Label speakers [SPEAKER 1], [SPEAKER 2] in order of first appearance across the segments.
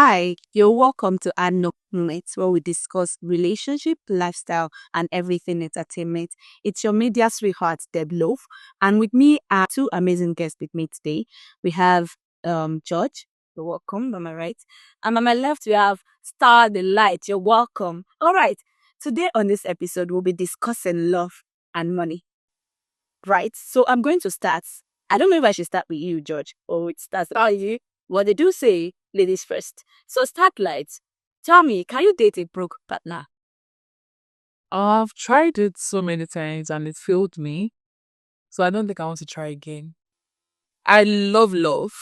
[SPEAKER 1] Hi, you're welcome to HardKnock Moments, where we discuss relationship, lifestyle, and everything entertainment. It's your media sweetheart, Deb Love, and with me are two amazing guests with me today. We have George. You're welcome, by my right, and on my left we have Star the Light. You're welcome. All right, today on this episode we'll be discussing love and money. Right, so I'm going to start. I don't know if I should start with you, George, or it starts with you. What they do say, ladies first. So start light. Tell me, can you date a broke partner?
[SPEAKER 2] I've tried it so many times and it failed me. So I don't think I want to try again. I love love.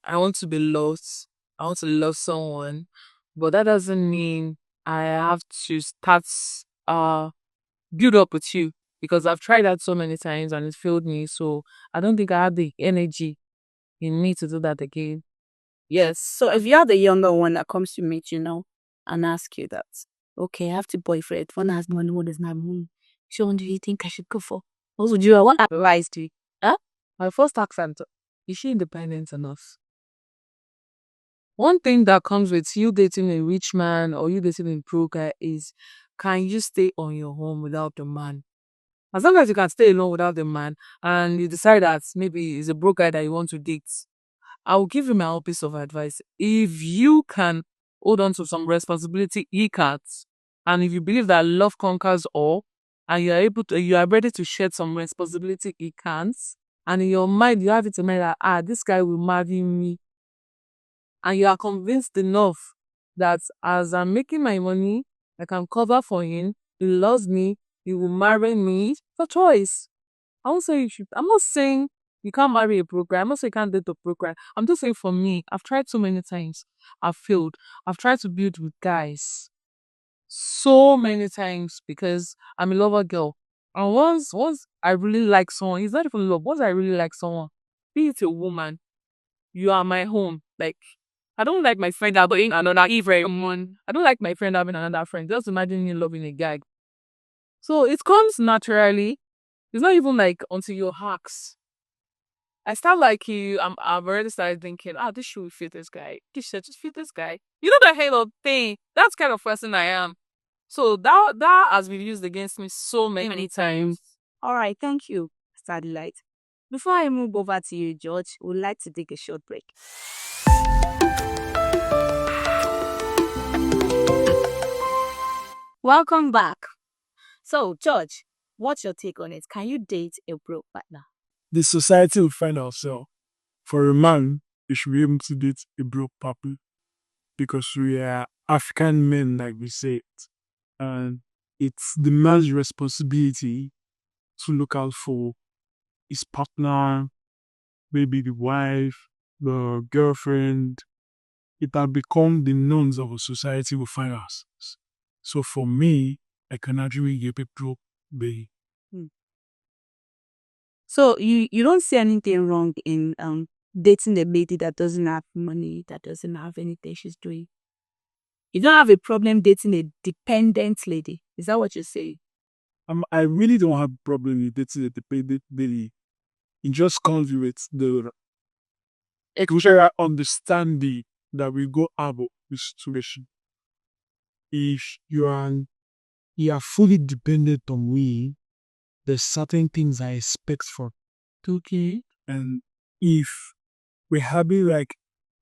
[SPEAKER 2] I want to be loved. I want to love someone. But that doesn't mean I have to start uh build up with you. Because I've tried that so many times and it failed me. So I don't think I have the energy in me to do that again.
[SPEAKER 1] Yes. So if you're the younger one that comes to meet you now and ask you that, okay, I have two boyfriends. One has money, one does not have money. Which one do you think I should go for? What would you? What advice do you? Huh?
[SPEAKER 2] My first accent, is she independent enough? One thing that comes with you dating a rich man or you dating a broke guy is, can you stay on your own without the man? As long as you can stay alone without the man and you decide that maybe it's a broke guy that you want to date, I will give you my own piece of advice. If you can hold on to some responsibility he can't, and if you believe that love conquers all, and you are ready to shed some responsibility he can't, and in your mind you have it in mind that this guy will marry me, and you are convinced enough that as I'm making my money, I can cover for him, he loves me, he will marry me, it's your choice. I won't say you should. I'm not saying you can't marry a program. I'm not saying you can't date a program. I'm just saying for me, I've tried so many times. I've failed. I've tried to build with guys so many times because I'm a lover girl. And once I really like someone, it's not even love. Once I really like someone, be it a woman, you are my home. Like, I don't like my friend having another friend. I don't like my friend having another friend. Just imagine me loving a guy. So it comes naturally. It's not even like until you ask. I start like you. I've already started thinking, this should fit this guy. This should just fit this guy. You know the halo thing. That's kind of person I am. So that has been used against me so many times.
[SPEAKER 1] All right, thank you, Star the Light. Before I move over to you, George, would like to take a short break. Welcome back. So, George, what's your take on it? Can you date a broke partner?
[SPEAKER 3] The society we find ourselves. For a man, you should be able to date a broke couple because we are African men, like we say it. And it's the man's responsibility to look out for his partner, maybe the wife, the girlfriend. It has become the norms of a society we find ourselves. So for me, I can actually give a broke baby.
[SPEAKER 1] Hmm. So you don't see anything wrong in dating a lady that doesn't have money, that doesn't have anything she's doing. You don't have a problem dating a dependent lady. Is that what you're saying?
[SPEAKER 3] I really don't have a problem with dating a dependent baby. It just comes with the cultural understanding that we go about the situation. If you are fully dependent on me, there's certain things I expect from. Okay. And if we're having like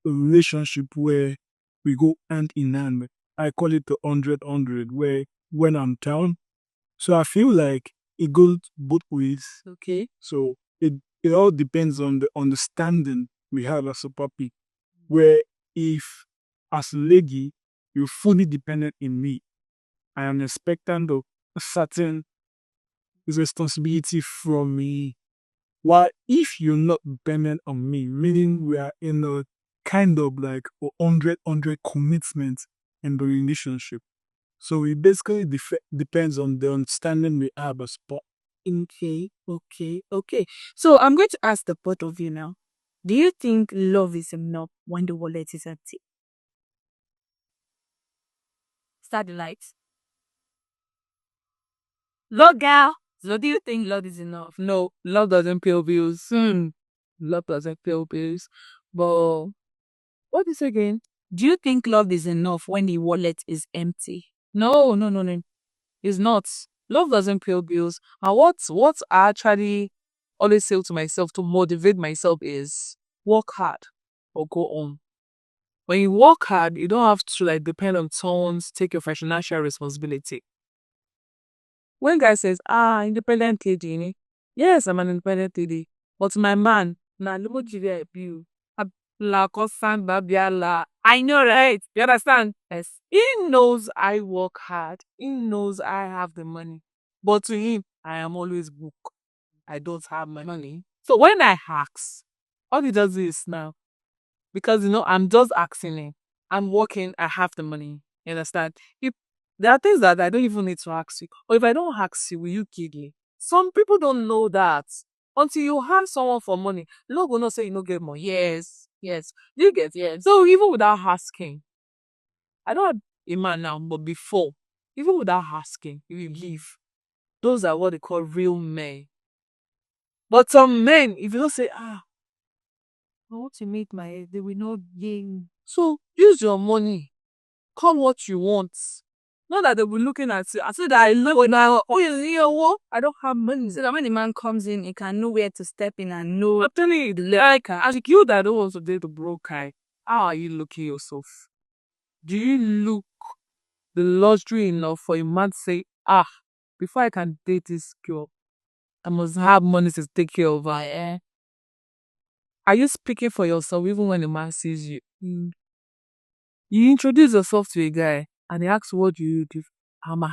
[SPEAKER 3] a relationship where we go hand in hand, I call it the 100-100, where when I'm down, so I feel like it goes both ways.
[SPEAKER 2] Okay.
[SPEAKER 3] So it all depends on the understanding we have as a puppy. Where if as a lady you're fully dependent in me, I am expecting a certain responsibility from me. While if you're not dependent on me, meaning we are in a kind of like a 100-100 commitment in the relationship. So it basically depends on the understanding we have as part.
[SPEAKER 1] Okay. So I'm going to ask the both of you now. Do you think love is enough when the wallet is empty? Start the lights. Love, girl. So do you think love is enough?
[SPEAKER 2] No, love doesn't pay bills. Love doesn't pay bills. But what is again?
[SPEAKER 1] Do you think love is enough when the wallet is empty?
[SPEAKER 2] No, no, no, no. It's not. Love doesn't pay bills. And what I actually always say to myself to motivate myself is work hard or go on. When you work hard, you don't have to like depend on someone's take your financial responsibility. When guy says, independent lady, ni?" Yes, I'm an independent lady. But my man, na lomo jiri bill. La constant babiala. I know, right? You understand? Yes. He knows I work hard. He knows I have the money. But to him, I am always broke. I don't have my money. So when I ask, all he does is now, because I'm just asking him. I'm working, I have the money. You understand? If there are things that I don't even need to ask you. Or if I don't ask you, will you kill me? Some people don't know that. Until you have someone for money, you're not gonna say you don't get money. Yes, yes. Do you get? Yes. So even without asking, I don't have a man now, but before, even without asking, you will leave. Those are what they call real men. But some men, if you don't say, I want to make my head, they will not gain. So use your money. Call what you want. Not that they will looking at you. I said that I know when I don't have money.
[SPEAKER 1] So that when the man comes in, he can know where to step in and know.
[SPEAKER 2] I'm telling you, like as you that don't want to date a broke guy, how are you looking yourself? Do you look the luxury enough for a man to say, before I can date this girl, I must have money to take care of her, eh? Are you speaking for yourself even when the man sees you? You introduce yourself to a guy and he asks, what do you do? I'm an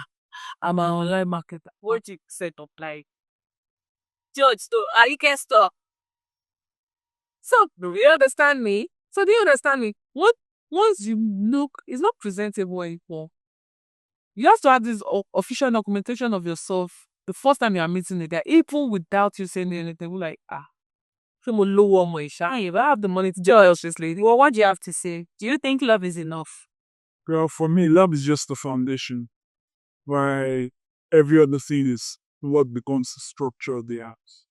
[SPEAKER 2] online marketer. What do you set up like? George store, you can store. So do you understand me? So do you understand me? What once you look, it's not presentable anymore. You have to have this official documentation of yourself the first time you are meeting the guy, even without you saying anything. We're like, so mo low on my if I have the money to join this lady.
[SPEAKER 1] Well, what do you have to say? Do you think love is enough?
[SPEAKER 3] Well, for me, love is just the foundation. Why every other thing is what becomes the structure of the house.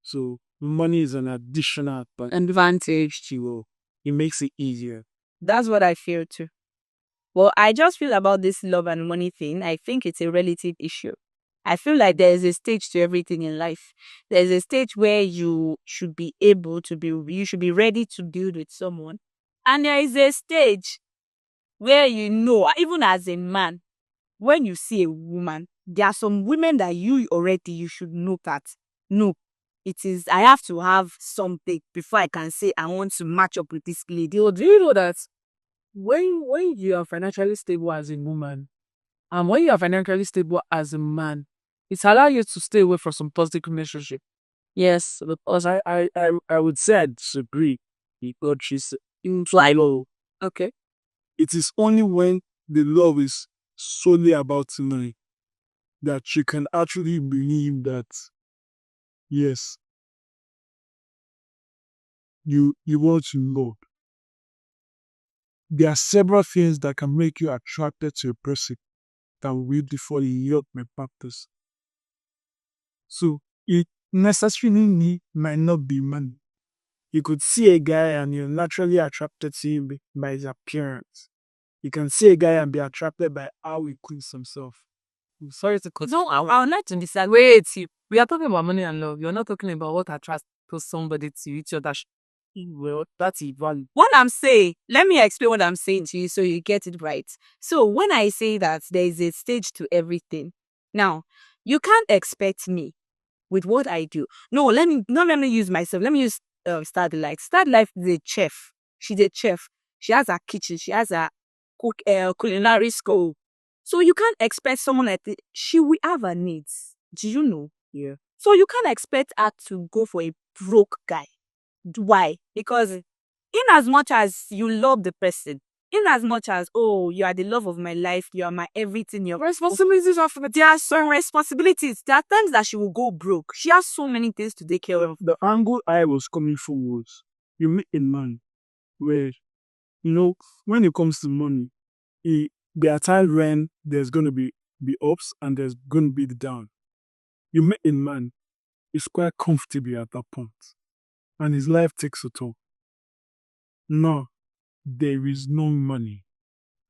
[SPEAKER 3] So money is an additional advantage to it makes it easier.
[SPEAKER 1] That's what I feel too. Well, I just feel about this love and money thing. I think it's a relative issue. I feel like there is a stage to everything in life. There's a stage where you should be you should be ready to build with someone. And there is a stage where even as a man, when you see a woman, there are some women that you should know that, no, I have to have something before I can say I want to match up with this lady.
[SPEAKER 2] Do you know that when you are financially stable as a woman, and when you are financially stable as a man, it allows you to stay away from some toxic relationship.
[SPEAKER 3] Yes, because I would say I disagree because she's implied.
[SPEAKER 2] Okay.
[SPEAKER 3] It is only when the love is solely about money that you can actually believe that yes, you want to love. There are several things that can make you attracted to a person that will before the my purpose. So it necessarily might not be money. You could see a guy and you're naturally attracted to him by his appearance. You can see a guy and be attracted by how he cleans himself.
[SPEAKER 2] I'm sorry to cut. No, I would like to decide. Wait, we are talking about money and love. You're not talking about what attracts somebody to each other. Well, that's value.
[SPEAKER 1] What I'm saying, let me explain what I'm saying to you so you get it right. So when I say that there is a stage to everything, now you can't expect me with what I do. No, let me use myself. Let me use Start Life. Start Life is a chef. She's a chef. She has a kitchen. She has a culinary school. So you can't expect someone like this. She will have her needs. Do you know?
[SPEAKER 3] Yeah.
[SPEAKER 1] So you can't expect her to go for a broke guy. Why? Because in as much as you love the person, in as much as, you are the love of my life, you are my everything, your
[SPEAKER 2] Responsibilities are
[SPEAKER 1] there are some responsibilities. There are times that she will go broke. She has so many things to take care of.
[SPEAKER 3] The angle I was coming from was you meet a man where, when it comes to money, there are times when there's going to be ups and there's going to be the down. You meet a man, he's quite comfortable at that point, and his life takes a toll. Now, there is no money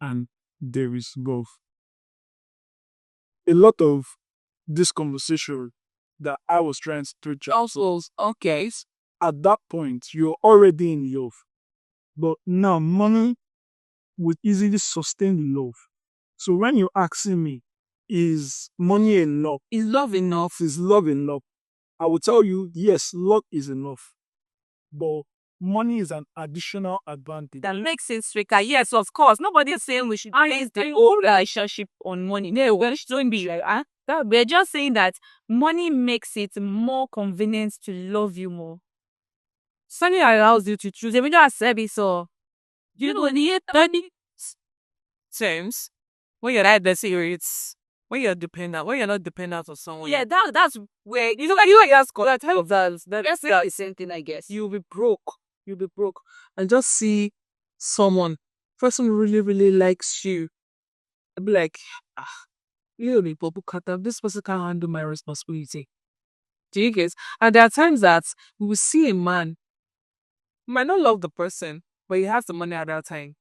[SPEAKER 3] and there is love. A lot of this conversation that I was trying to touch on.
[SPEAKER 2] Also, okay.
[SPEAKER 3] At that point, you're already in love. But now money would easily sustain the love. So when you're asking me, is money enough?
[SPEAKER 2] Is love enough?
[SPEAKER 3] Is love enough? I will tell you, yes, love is enough. But money is an additional advantage.
[SPEAKER 2] That makes it stricter. Yes, of course. Nobody is saying we should base the whole relationship on money. No, we shouldn't be like that. We're just saying that money makes it more convenient to love you more. Sunny allows you to choose. Even though I said it, so you know, the money terms when you're at the serious, when you're dependent, when you're not dependent on someone. Yeah, that's where you know, you ask that type of that. That's the same thing, I guess. You'll be broke. You'll be broke, and just see someone, person really, really likes you. I'll be like, you know, this person can't handle my responsibility. Do you get? And there are times that we will see a man, you might not love the person, but he has the money at that time,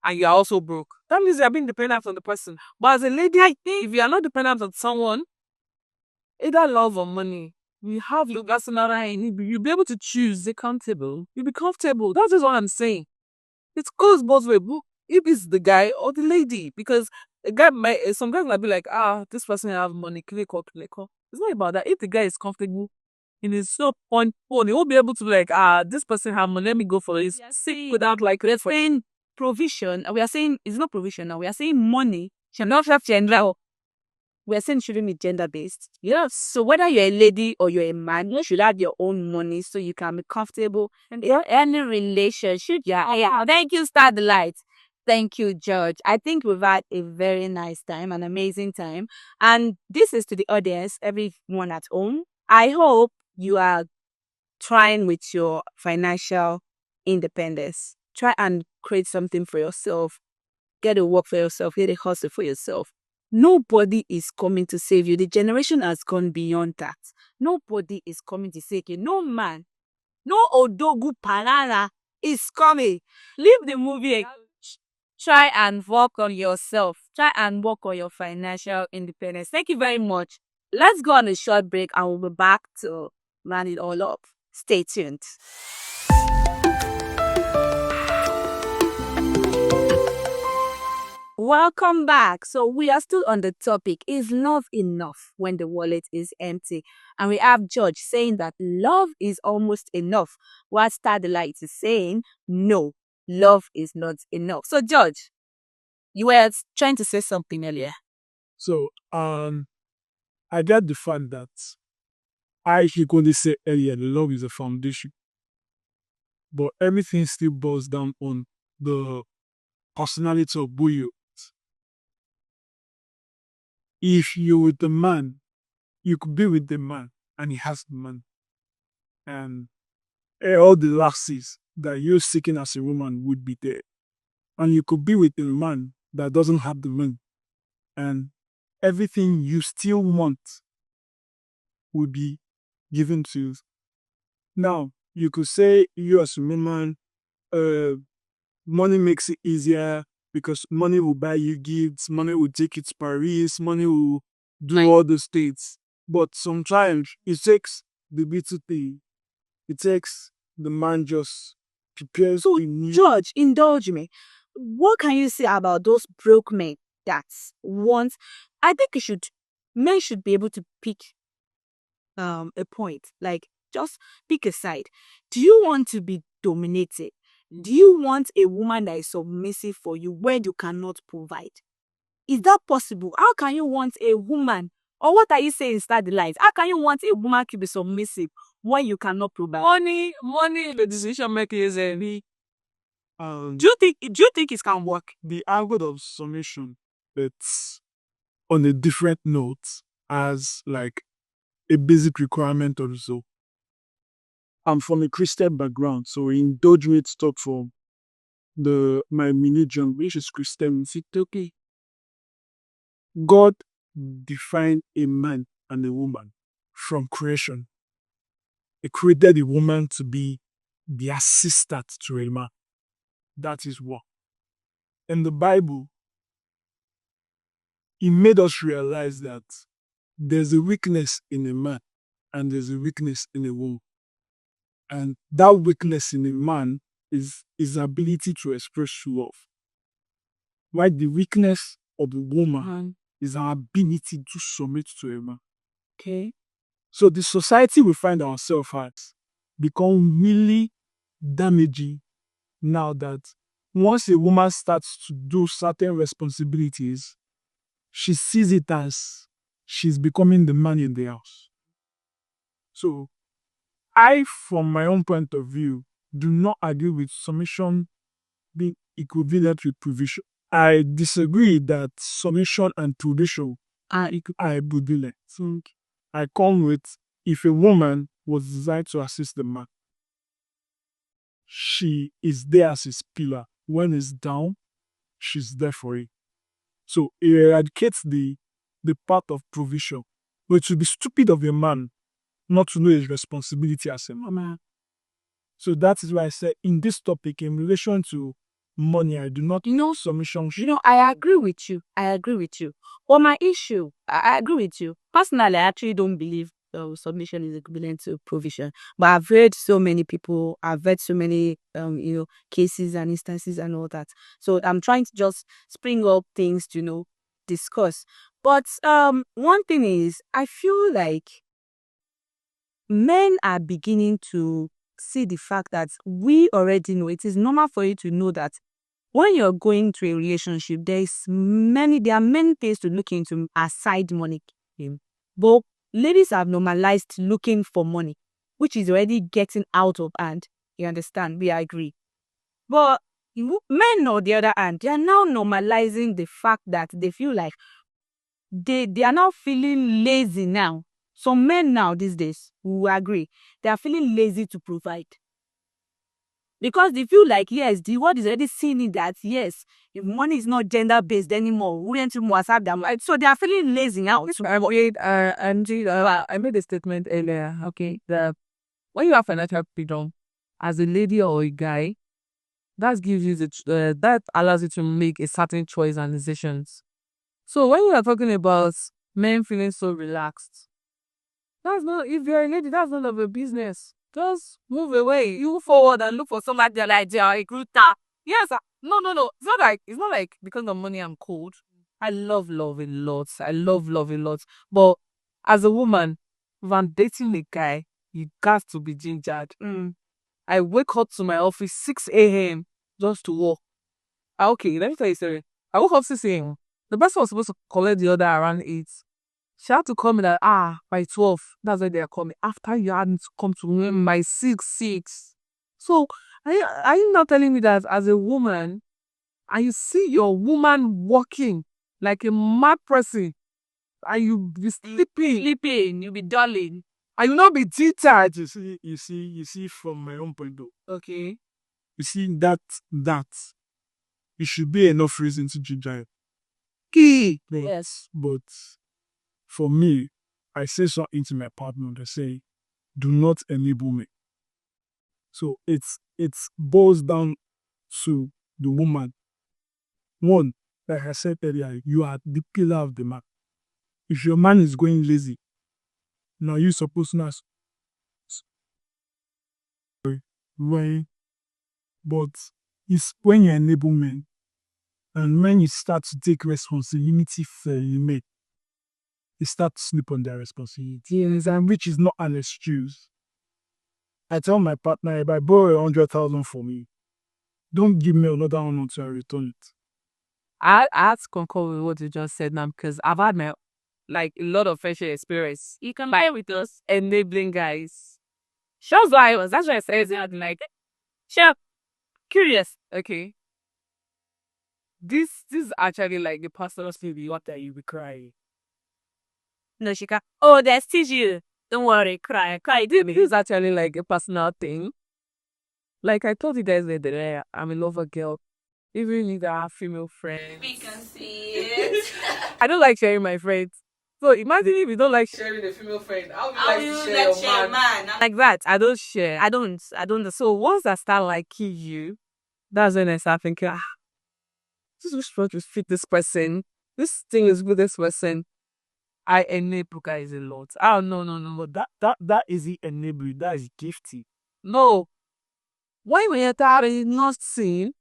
[SPEAKER 2] and you're also broke. That means you're being dependent on the person. But as a lady, I think if you are not dependent on someone, either love or money, you have your gas another hand. You'll be able to choose. They're comfortable. You'll be comfortable. That is what I'm saying. It goes both ways. If it's the guy or the lady, because a guy might, some guys might be like, this person have money, click or click. It's not about that. If the guy is comfortable in his so point phone, he won't be able to be like, this person have money, let me go for this. Sick without like
[SPEAKER 1] saying provision. We are saying it's not provision now. We are saying money should not have gender. We are saying it shouldn't be gender based. Yes. So whether you're a lady or you're a man, you should have your own money so you can be comfortable in any relationship. Yeah. Thank you, Start the Light. Thank you, George. I think we've had a very nice time, an amazing time. And this is to the audience, everyone at home. I hope you are trying with your financial independence. Try and create something for yourself. Get a work for yourself. Get a hustle for yourself. Nobody is coming to save you. The generation has gone beyond that. Nobody is coming to save you. No man, no Odogu Panana is coming. Leave the movie. Try and work on yourself. Try and work on your financial independence. Thank you very much. Let's go on a short break and we'll be back to round it all up. Stay tuned. Welcome back. So we are still on the topic, is love enough when the wallet is empty? And we have George saying that love is almost enough, while Start the Light is saying no, love is not enough. So George, you were trying to say something earlier.
[SPEAKER 3] So I get the fact that I frequently say earlier love is a foundation. But everything still boils down on the personality of who you. If you're with the man, you could be with the man and he has the man. And all the lasses that you're seeking as a woman would be there. And you could be with a man that doesn't have the man. And everything you still want will be given to you. Now, you could say you as a woman, money makes it easier because money will buy you gifts, money will take you to Paris, money will do all the states. But sometimes it takes the little thing. It takes the man just prepares.
[SPEAKER 1] So, George, indulge me. What can you say about those broke men that want? I think men should be able to pick a point. Like, just pick a side. Do you want to be dominated? Do you want a woman that is submissive for you when you cannot provide? Is that possible? How can you want a woman? Or what are you saying, Start the Light? How can you want a woman to be submissive when you cannot provide?
[SPEAKER 2] Money, the decision making is any.
[SPEAKER 1] Do you think it can work?
[SPEAKER 3] The angle of submission, it's on a different note as like a basic requirement also. I'm from a Christian background, so in indulgent stuff from my religion, which is Christianity. Okay. God defined a man and a woman from creation. He created a woman to be the assistant to a man. that is war. In the Bible, it made us realize that there's a weakness in a man and there's a weakness in a woman. And that weakness in a man is his ability to express love. While the weakness of the woman is our ability to submit to a man.
[SPEAKER 2] Okay.
[SPEAKER 3] So the society we find ourselves at become really damaging now that once a woman starts to do certain responsibilities, she sees it as she's becoming the man in the house. So I, from my own point of view, do not agree with submission being equivalent with provision. I disagree that submission and provision are equivalent. I come with if a woman was designed to assist the man, she is there as his pillar. When it's down, she's there for it. So it eradicates the part of provision. But it would be stupid of a man not to know his responsibility as a man. So that is why I said in this topic, in relation to money, I do not know submission.
[SPEAKER 1] I agree with you. I agree with you. But my issue, I agree with you. Personally, I actually don't believe submission is equivalent to provision. But I've heard so many people, I've read so many, cases and instances and all that. So I'm trying to just spring up things to, discuss. But one thing is, I feel like men are beginning to see the fact that we already know it is normal for you to know that when you're going to a relationship, there are many things to look into aside money. But ladies have normalized looking for money, which is already getting out of hand. You understand? We agree. But men, on the other hand, they are now normalizing the fact that they feel like they are now feeling lazy now. Some men now these days, we will agree, they are feeling lazy to provide. Because they feel like, yes, the world is already seeing that, yes, if money is not gender-based anymore, wouldn't you WhatsApp them? So they are feeling lazy now.
[SPEAKER 2] Angie, I made a statement earlier, okay, that when you have financial freedom, as a lady or a guy, that gives you that allows you to make a certain choice and decisions. So when you are talking about men feeling so relaxed, that's not, if you're a lady, that's none of your business. Just move away. You move forward and look for somebody like they are a recruiter. Yes, no. It's not like because of money I'm cold. I love love a lot. I love love a lot. But as a woman, if I'm dating a guy, you got to be gingered. I wake up to my office 6 a.m. just to work. Okay, let me tell you a story. I woke up 6 a.m. The person was supposed to collect the order around 8. She had to call me that by 12. That's why they are coming. After you hadn't come to me by 6. So are you not telling me that as a woman, and you see your woman walking like a mad person, and you be sleeping,
[SPEAKER 1] You be darling.
[SPEAKER 2] and you not be tired?
[SPEAKER 3] You see, from my own point of view,
[SPEAKER 2] Okay.
[SPEAKER 3] you see that it should be enough reason to ginger.
[SPEAKER 1] Yes.
[SPEAKER 3] But for me, I say something to my partner. They say, "Do not enable me." So it boils down to the woman. One, like I said earlier, you are the pillar of the man. If your man is going lazy, now you're supposed to not when, but it's when you enable men and when you start to take responsibility for you make, they start to sleep on their responsibilities, and which is not an excuse. I tell my partner, if I borrow 100,000 for me, don't give me another one until I return it.
[SPEAKER 2] I have to concur with what you just said now because I've had a lot of friendship experience. You can buy with us enabling guys. Shows why I was. That's why I said it. Like, sure, curious. Okay, this is actually like the personal story. What are you be crying?
[SPEAKER 1] No, she can't. Oh, that's you. Don't worry, cry.
[SPEAKER 2] This is actually like a personal thing. Like I told you guys the other day, I'm a lover girl. Even if I have female friends,
[SPEAKER 1] We can see it.
[SPEAKER 2] I don't like sharing my friends. So imagine if you don't like sharing a female friend, how would you like to share your man? Like that, I don't share. I don't. So once I start liking you, That's when I start thinking, this is supposed to fit this person. This thing is with this person. I enable guys a lot. Oh no.
[SPEAKER 3] That is the enabling. That is gifting.
[SPEAKER 2] No. Why when you're tired is not seen,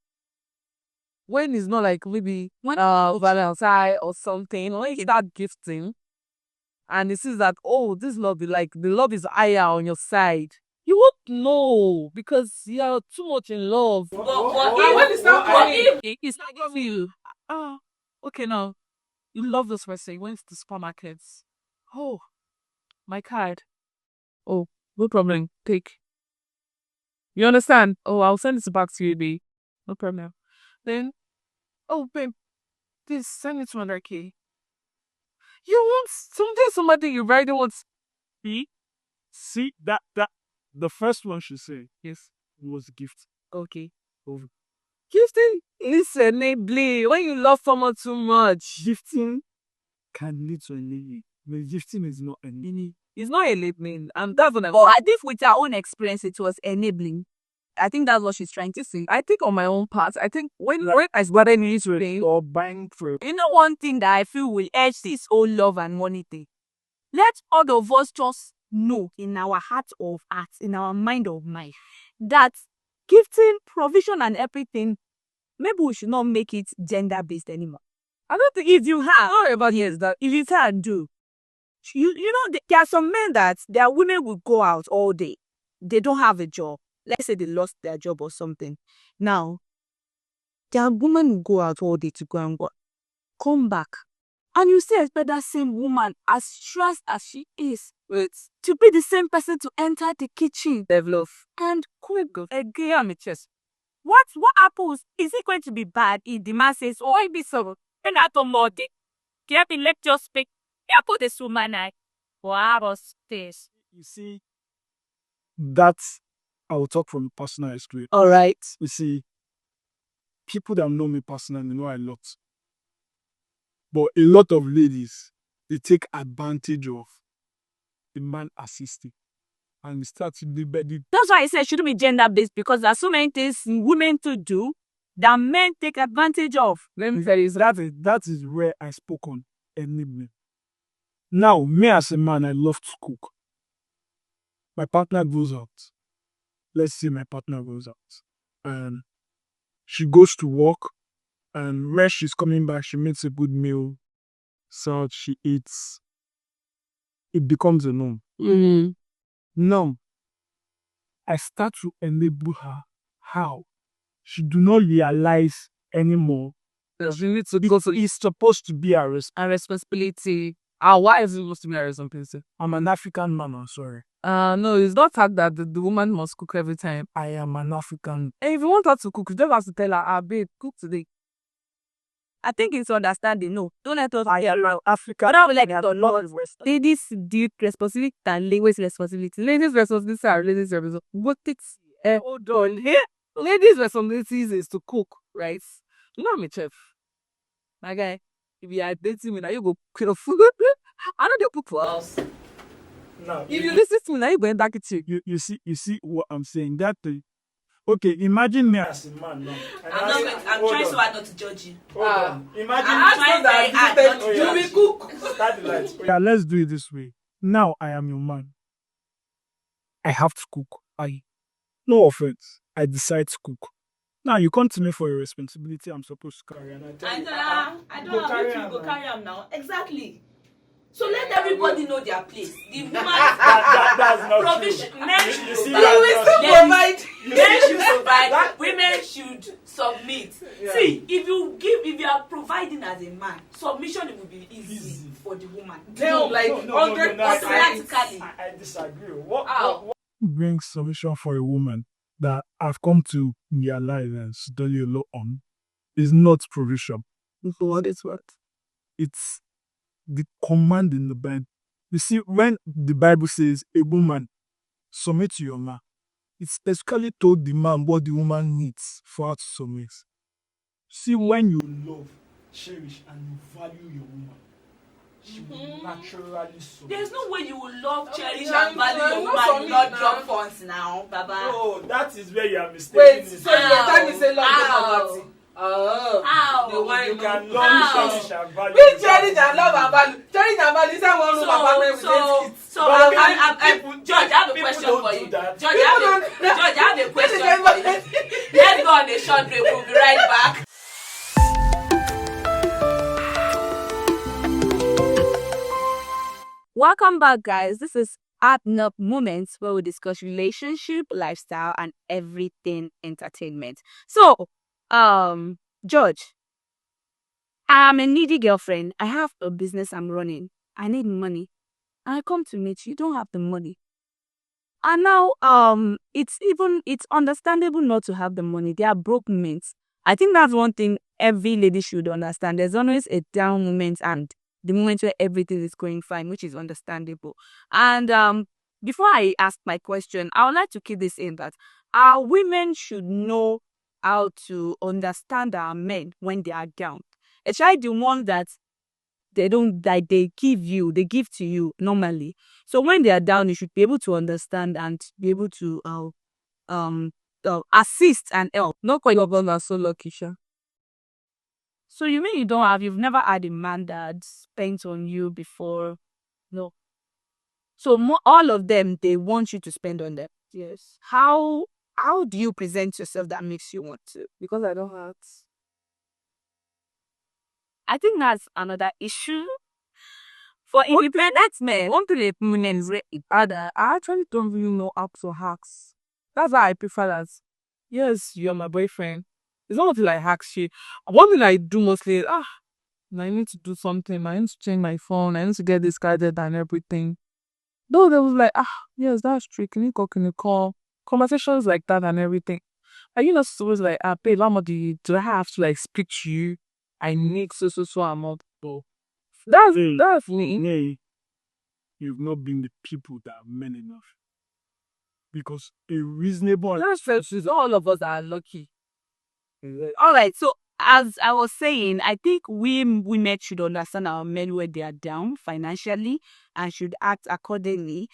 [SPEAKER 2] when it's not like maybe Valentine or something, when you start gifting and it sees that, oh, this love is like the love is higher on your side. You won't know because you're too much in love. It's not giving you. Okay, now you love this person. You went to the supermarkets. Oh, my card. Oh, no problem. Take. You understand? Oh, I'll send it back to you, babe. No problem. Then, oh, babe, please send it to 100K. You want somebody you really want.
[SPEAKER 3] See that the first one she said,
[SPEAKER 2] Yes.
[SPEAKER 3] was a gift.
[SPEAKER 2] Okay. Over. Gifting is enabling. When you love someone too much,
[SPEAKER 3] Gifting can lead to enabling. But gifting is not enabling.
[SPEAKER 2] it's not enabling. And that's what
[SPEAKER 1] But I think with her own experience, it was enabling. I think that's what she's trying to say.
[SPEAKER 2] I think on my own part, I think when I started news
[SPEAKER 3] Or buying for
[SPEAKER 1] You know, one thing that I feel will edge this whole love and money thing. Let all of us just know in our heart of hearts, in our mind of mind, that gifting, provision, and everything, maybe we should not make it gender based anymore. I don't think if you have, sorry about yes, that if you can do, you know, there are some men that their women will go out all day. They don't have a job. Let's say they lost their job or something. Now, their woman will go out all day to go and work, come back. And you still expect that same woman, as stressed as she is, to be the same person to enter the kitchen
[SPEAKER 2] develop.
[SPEAKER 1] and cook again on the chest. What happens? Is it going to be bad if the man says, oh, I be so, and I don't know it. Can you let just speak? Yeah, put this woman I. Wow, this.
[SPEAKER 3] You see, that's I will talk from personal experience.
[SPEAKER 2] All right.
[SPEAKER 3] You see, people that know me personally know a lot. But a lot of ladies, they take advantage of the man assisting. And they start to do better.
[SPEAKER 1] That's why I said it shouldn't be gender based, because there are so many things women to do that men take advantage of.
[SPEAKER 3] Let me tell you, that is where I spoke on enabling. Now, me as a man, I love to cook. My partner goes out. Let's say my partner goes out. And she goes to work. And when she's coming back, she makes a good meal. So she eats. It becomes a norm.
[SPEAKER 2] Mm-hmm.
[SPEAKER 3] Now, I start to enable her. How? She do not realize anymore.
[SPEAKER 2] You need to go to
[SPEAKER 3] It's supposed to be a
[SPEAKER 2] responsibility. Why is it supposed to be a responsibility?
[SPEAKER 3] I'm an African man, I'm sorry.
[SPEAKER 2] No, it's not fact that the woman must cook every time.
[SPEAKER 3] I am an African.
[SPEAKER 2] And if you want her to cook, you just have to tell her, babe, cook today.
[SPEAKER 1] I think it's understanding. No, don't let us.
[SPEAKER 3] I am African.
[SPEAKER 1] But I would like to know ladies do responsibility and ladies' responsibility.
[SPEAKER 2] Ladies' responsibilities are ladies' responsibility. But it's hold on here. Ladies' responsibilities is to cook, right? You know I'm a chef. My guy, if you are dating me now, you go cook your food. I know they cook for us.
[SPEAKER 3] Now,
[SPEAKER 2] if you listen to me now, you go in that kitchen.
[SPEAKER 3] You see what I'm saying. Okay, imagine me as a man now.
[SPEAKER 1] I'm trying so hard not to judge you.
[SPEAKER 3] Hold on. Imagine
[SPEAKER 1] I'm trying very hard not to
[SPEAKER 2] you
[SPEAKER 1] judge
[SPEAKER 2] will cook.
[SPEAKER 3] Start the lights. Yeah, let's do it this way. Now I am your man. I have to cook. No offense. I decide to cook. Now you come to me for a responsibility I'm supposed to carry, and I tell you,
[SPEAKER 1] I don't have if you go carry them now. Exactly. So let everybody know their place. The woman
[SPEAKER 3] that's not
[SPEAKER 1] provision.
[SPEAKER 3] true.
[SPEAKER 1] Men should
[SPEAKER 3] You see,
[SPEAKER 1] provide.
[SPEAKER 3] that's
[SPEAKER 1] Men should provide. Women should submit.
[SPEAKER 3] Yeah.
[SPEAKER 1] See, if you are providing as a man, submission will be easy for the woman.
[SPEAKER 2] No, like 100%.
[SPEAKER 1] Automatically.
[SPEAKER 3] I disagree. What brings solution for a woman that I've come to realize and study a lot on is not provision.
[SPEAKER 2] What is what?
[SPEAKER 3] It's the command in the Bible. You see, when the Bible says a woman submit to your man, it specifically told the man what the woman needs for her to submit. See, when you love, cherish, and you value your woman, she will naturally so.
[SPEAKER 4] There's no way you will love, cherish,
[SPEAKER 2] yeah,
[SPEAKER 4] and value
[SPEAKER 2] yeah,
[SPEAKER 4] your
[SPEAKER 2] no
[SPEAKER 4] woman,
[SPEAKER 2] for
[SPEAKER 4] you
[SPEAKER 2] me
[SPEAKER 4] not
[SPEAKER 2] now.
[SPEAKER 4] drop funds now, Baba.
[SPEAKER 3] No, that is where you are mistaken.
[SPEAKER 2] Wait,
[SPEAKER 3] it.
[SPEAKER 2] so you are telling me say love dey
[SPEAKER 4] Ow.
[SPEAKER 2] poverty? Oh,
[SPEAKER 4] Ow.
[SPEAKER 2] they want
[SPEAKER 3] You
[SPEAKER 2] me.
[SPEAKER 3] can
[SPEAKER 4] How?
[SPEAKER 3] love, cherish, and value.
[SPEAKER 2] We cherish and love and value. Cherish and value inside one room apartment with 8 kids.
[SPEAKER 4] So
[SPEAKER 3] But
[SPEAKER 4] George, I have a
[SPEAKER 3] people
[SPEAKER 4] question
[SPEAKER 3] don't
[SPEAKER 4] for
[SPEAKER 3] do
[SPEAKER 4] you.
[SPEAKER 3] that.
[SPEAKER 4] George, I have a question for you. Let's go on a short break. We'll be right back.
[SPEAKER 1] Welcome back, guys. This is HardKnock Moments, where we discuss relationship, lifestyle, and everything entertainment. So, George, I'm a needy girlfriend. I have a business I'm running. I need money. And I come to meet you. You don't have the money. And now, it's understandable not to have the money. They are broke mates. I think that's one thing every lady should understand. There's always a down moment and the moment where everything is going fine, which is understandable. And before I ask my question, I would like to keep this in that our women should know how to understand our men when they are down. Especially the one that they don't, like, they give to you normally. So when they are down, you should be able to understand and be able to um assist and help.
[SPEAKER 2] Not all of us are so lucky, Sha.
[SPEAKER 1] So you mean you've never had a man that spent on you before? No. So all of them, they want you to spend on them.
[SPEAKER 2] Yes.
[SPEAKER 1] How do you present yourself that makes you want to?
[SPEAKER 2] Because I don't have.
[SPEAKER 1] I think that's another issue. For independent men, one thing the women is very
[SPEAKER 2] I actually don't really know apps or hacks. That's why I prefer that. Yes, you're my boyfriend. It's not until I hack shit. One thing I do mostly is, I need to do something. I need to change my phone. I need to get this gadget and everything. Though they was like, yes, that's true. Can you call? Conversations like that and everything. Are you not supposed to like, babe, how much do I have to like speak to you? I need so amount. So that's me.
[SPEAKER 3] Hey, you've not been the people that are men enough. Because a reasonable
[SPEAKER 2] That's all of us are lucky.
[SPEAKER 1] all right. So as I was saying, I think we women should understand our men where they are down financially and should act accordingly.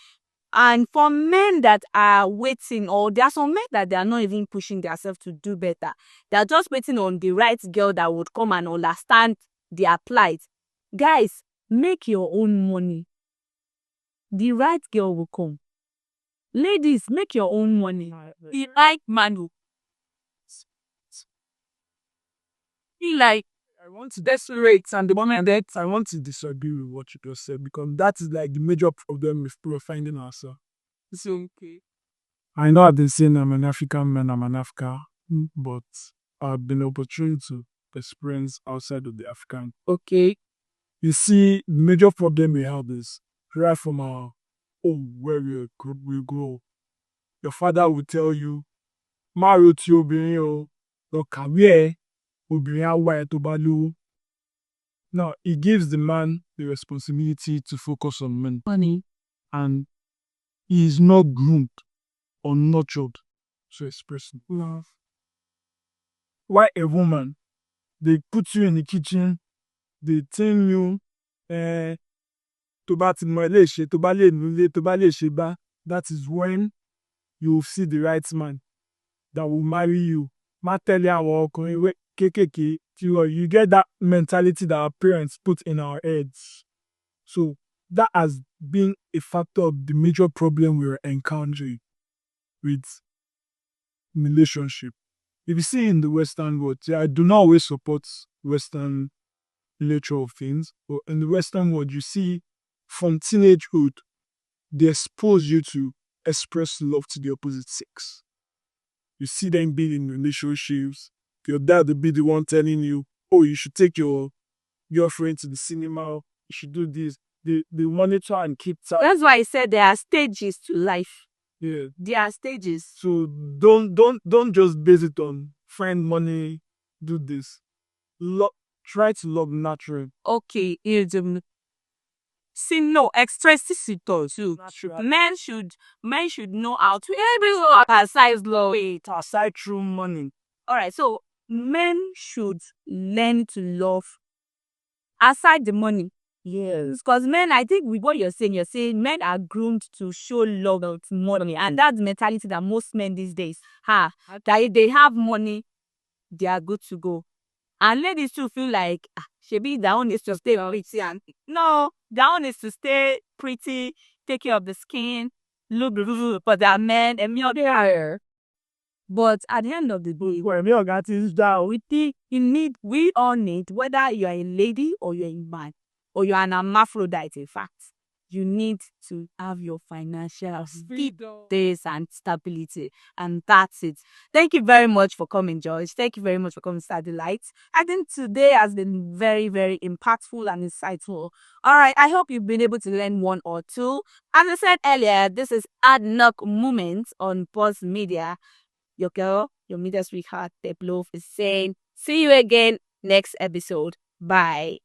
[SPEAKER 1] And for men that are waiting, or there are some men that they are not even pushing themselves to do better. They are just waiting on the right girl that would come and understand their plight. Guys, make your own money. The right girl will come. Ladies, make your own money. The right man will be like,
[SPEAKER 3] I want to desperate, and the moment that I want to disagree with what you just said, because that is like the major problem with we're finding ourselves.
[SPEAKER 2] It's okay.
[SPEAKER 3] I know I've been saying I'm an African man, I'm an African, but I've been opportunity to experience outside of the African.
[SPEAKER 2] Okay.
[SPEAKER 3] You see, the major problem we have is right from our home where we grow. Your father will tell you, Mario tí obìnrin o, lọ kàwé ẹ̀, obìnrin á wá ẹ tó bá lówó. Now, it gives the man the responsibility to focus on money, and he is not groomed or nurtured to express love. Why a woman, they put you in the kitchen, they tell you, tó bá ti mọ ilé ṣe, tó bá lè nulé, tó bá lè ṣe bá, that is when you will see the right man that will marry you. Má tẹ̀lé àwọn ọkùnrin kéékèèké tí you get that mentality that our parents put in our heads. So that has been a factor of the major problem we're encountering with relationship. If you see in the Western world, I do not always support Western nature of things, but in the Western world, you see from teenagehood, they expose you to express love to the opposite sex. You see them being in relationships. Your dad will be the one telling you, oh, you should take your girlfriend to the cinema. You should do this. They monitor and keep tabs.
[SPEAKER 1] That's why I said there are stages to life.
[SPEAKER 3] Yeah.
[SPEAKER 1] There are stages.
[SPEAKER 3] So don't just base it on find money, do this. Try to love naturally.
[SPEAKER 1] Okay, see, no, express too.
[SPEAKER 3] Natural.
[SPEAKER 1] Men should know how to everyone aside love. Wait.
[SPEAKER 3] Aside through money.
[SPEAKER 1] All right, so men should learn to love aside the money. Yes, because men, I think with what you're saying men are groomed to show love with money, and that's the mentality that most men these days have. That if they have money, they are good to go. And ladies too feel like, shebi their own is to stay pretty, and no, their own is to stay pretty, take care of the skin, look good for their men, and me on there. But at the end of the day, when we got is down, we all need, whether you're a lady or you're a man, or you're an hermaphrodite, in fact, you need to have your financial status and stability. And that's it. Thank you very much for coming, George. Thank you very much for coming, Study Lights. I think today has been very, very impactful and insightful. All right. I hope you've been able to learn one or two. As I said earlier, this is HardKnock Moments on Pulse Media. Your girl, your media sweetheart, Deb Love, is saying, see you again next episode. Bye.